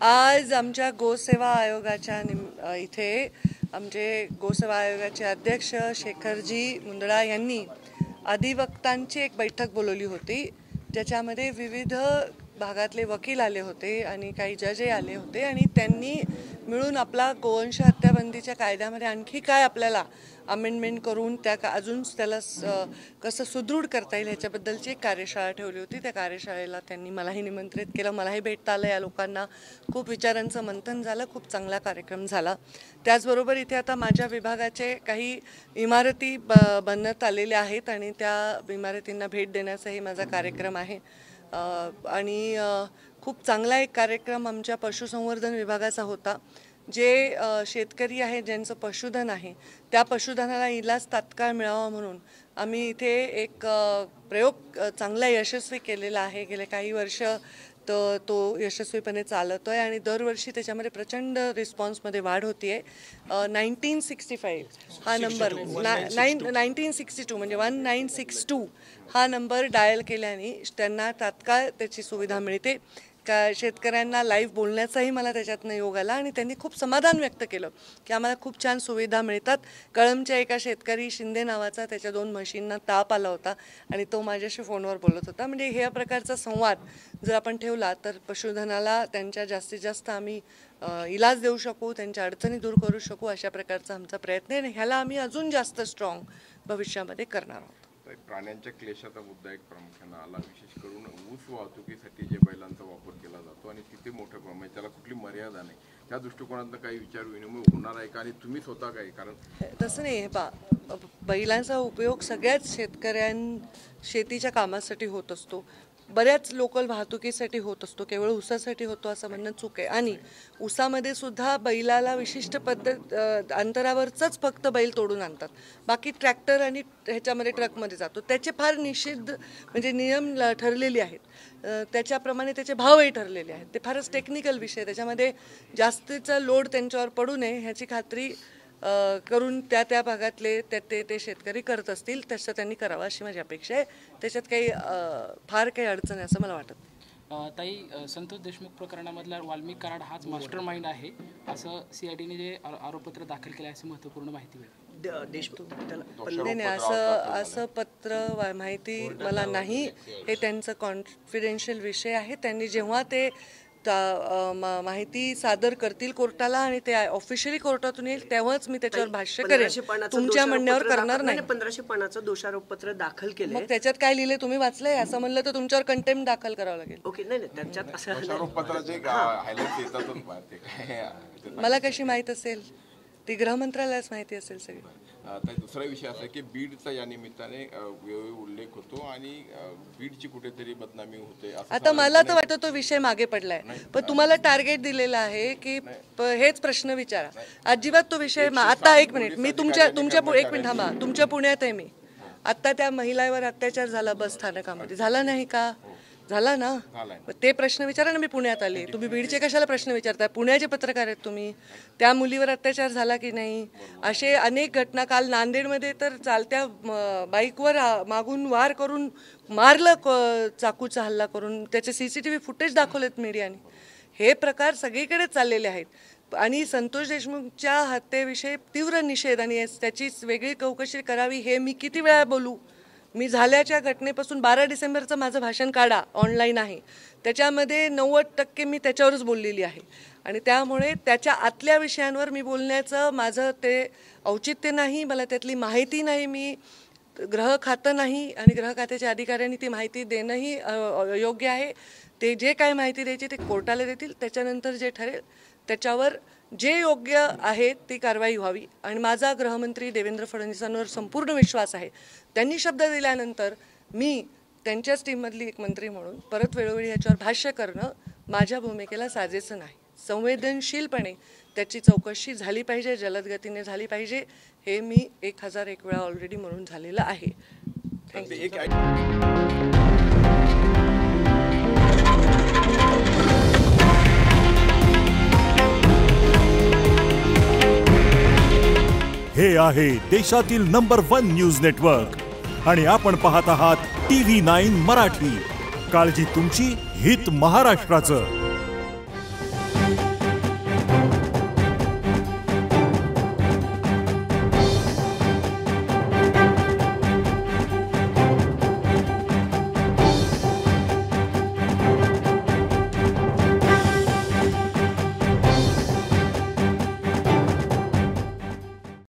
आज आमच्या गोसेवा आयोगाच्या इथे आमचे गोसेवा आयोगाचे अध्यक्ष शेखरजी मुंदडा यांनी अधिवक्तांची एक बैठक बोलवली होती, ज्याच्यामध्ये विविध भागातले वकील आले होते आणि काही जजही आले होते आणि त्यांनी मिळून आपला गोवंश हत्याबंदीच्या कायद्यामध्ये आणखी काय आपल्याला अमेंडमेंट करून अजून त्याला कसं सुदृढ करता येईल ह्याच्याबद्दलची एक कार्यशाळा ठेवली होती। त्या कार्यशाळेला त्यांनी मलाही निमंत्रित केलं, मलाही भेटता आलं। या लोकांना खूप विचारांचं मंथन झालं, खूप चांगला कार्यक्रम झाला। त्याचबरोबर इथे आता माझ्या विभागाचे काही इमारती बनत आलेल्या आहेत आणि त्या इमारतींना भेट देण्याचाही माझा कार्यक्रम आहे आणि खूप चांगला एक कार्यक्रम आमच्या पशुसंवर्धन विभागाचा होता। जे शेतकरी आहेत ज्यांचं पशुधन आहे त्या पशुधनाला इलाज तात्काळ मिळावा म्हणून आम्ही इथे एक प्रयोग चांगला यशस्वी केलेला आहे। गेले काही वर्ष तो यशस्वीपणे चालतोय आणि दरवर्षी त्याच्यामध्ये प्रचंड रिस्पॉन्समध्ये वाढ होतीये। 1965 हा नंबर 1962 म्हणजे 1962 हा नंबर डायल केल्याने त्यांना तात्काळ त्याची सुविधा मिळते। शेतकऱ्यांना लाईव्ह बोलण्याचाही मला त्याच्यातनं योग आला आणि त्यांनी खूप समाधान व्यक्त केलं की आम्हाला खूप छान सुविधा मिळतात। कळंबच्या एका शेतकरी शिंदे नावाचा त्याच्या 2 म्हशींना ताप आला होता आणि तो माझ्याशी फोनवर बोलत होता। म्हणजे ह्या प्रकारचा संवाद जर आपण ठेवला तर पशुधनाला त्यांच्या जास्तीत जास्त आम्ही इलाज देऊ शकू, त्यांच्या अडचणी दूर करू शकू, अशा प्रकारचा आमचा प्रयत्न आहे आणि ह्याला आम्ही अजून जास्त स्ट्रॉंग भविष्यामध्ये करणार आहोत। प्राण्यांच्या क्लेशाचा मुद्दा एक प्रामुख्याने आला, विशेष करून ऊस वाहतुकीसाठी जे बैलांचा वापर केला जातो आणि तिथे मोठ्या प्रमाणात त्याला कुठली मर्यादा नाही, त्या दृष्टिकोनातून काही विचार विनिमय होणार आहे का आणि तुम्ही स्वतः काय? कारण तसं नाही, बैलांचा उपयोग सगळ्याच शेतीच्या कामासाठी होत असतो, बऱ्याच लोकल वाहतुकीसाठी होत असतो, केवळ ऊसासाठी होतो असं म्हणणं चूक आहे। आणि ऊसामध्ये सुद्धा बैलाला विशिष्ट पद्धत अंतरावरच फक्त बैल तोडून आणतात, बाकी ट्रॅक्टर आणि ह्याच्यामध्ये ट्रकमध्ये जातो। त्याचे फार निषिद्ध म्हणजे नियम ठरलेले आहेत, त्याच्याप्रमाणे त्याचे भावही ठरलेले आहेत। ते फारच टेक्निकल विषय, त्याच्यामध्ये जास्तीचा लोड त्यांच्यावर पडू नये ह्याची खात्री करून त्या भागातले ते शेतकरी करत असतील तसं त्यांनी करावं अशी माझी अपेक्षा आहे। त्याच्यात काही फार काही अडचण आहे असं मला वाटत नाही। ताई, संतोष देशमुख प्रकरणामधला वाल्मिक कराड हाच मास्टर माइंड आहे असं CIDने जे आरोपपत्र दाखल केलं आहे असं महत्त्वपूर्ण माहिती मिळाली। असं पत्र माहिती मला नाही, हे त्यांचं कॉन्फिडेन्शियल विषय आहे। त्यांनी जेव्हा ते माहिती सादर करतील कोर्टाला आणि ते ऑफिशियली कोर्टातून येईल तेव्हाच मी त्याच्यावर भाष्य करेन, तुमच्या म्हणण्यावर करणार नाही। 1500 पानाचं दोषारोपपत्र दाखल केले, मग त्याच्यात काय लिहिले तुम्ही वाचलंय? असं म्हणलं तर तुमच्यावर कंटेम्प्ट दाखल करावं लागेल। ओके, नाही त्याच्यात असं मला कशी माहित असेल? ती गृहमंत्रालयाच माहिती असेल सगळी। दुसरा विषय असा की बीडचा या निमित्ताने उल्लेख होतो आणि बीडची कुठेतरी बदनामी होते। आता मला तर वाटतं तो विषय मागे पडलाय, पण तुम्हाला टार्गेट दिलेला आहे की हेच प्रश्न विचारा। अजिबात तो विषय आता एक मिनिट, मी तुमच्या एक मिनिट थांबा, तुमच्या पुण्यात आहे मी, आता त्या महिलावर अत्याचार झाला बस स्थानकामध्ये, झाला नाही का? झाला ना, ते प्रश्न विचारा ना। मी पुण्यात आले, तुम्ही बीडचे कशाला प्रश्न विचारताय? पुण्याचे पत्रकार आहेत तुम्ही, त्या मुलीवर अत्याचार झाला की नाही? असे अनेक घटना, काल नांदेडमध्ये तर चालत्या बाईकवर मागून वार करून मारलं, चाकूचा हल्ला करून, त्याचे CCTV फुटेज दाखवलेत मीडियाने। हे प्रकार सगळीकडे चाललेले आहेत आणि संतोष देशमुखच्या हत्येविषयी तीव्र निषेध आणि त्याची वेगळी चौकशी करावी हे मी किती वेळा बोलू? मी झाल्याच्या घटनेपासून 12 डिसेंबरचं माझं भाषण काढा, ऑनलाईन आहे, त्याच्यामध्ये 90% मी त्याच्यावरच बोललेली आहे आणि त्यामुळे त्याच्या आतल्या विषयांवर मी बोलण्याचं माझं ते औचित्य नाही, मला त्यातली माहिती नाही, मी गृह खातं नाही आणि गृह खात्याच्या अधिकाऱ्यांनी ती माहिती देणंही योग्य आहे। ते जे काय माहिती द्यायची ते कोर्टाला देतील, त्याच्यानंतर जे ठरेल त्याच्यावर जे योग्य आहे ती कारवाई व्हावी आणि माझा गृहमंत्री देवेंद्र फडणवीसांवर संपूर्ण विश्वास आहे। त्यांनी शब्द दिल्यानंतर मी त्यांच्याच टीममधली एक मंत्री म्हणून परत वेळोवेळी याच्यावर भाष्य करणं माझ्या भूमिकेला साजेचं नाही। संवेदनशीलपणे त्याची चौकशी झाली पाहिजे, जलद गतीने झाली पाहिजे, हे मी 1001 वेळा ऑलरेडी म्हणून झालेलं आहे। हे आहे देशातील नंबर 1 न्यूज नेटवर्क आणि आपण पाहत आहात TV9 मराठी। काळजी तुमची, हित महाराष्ट्राचं।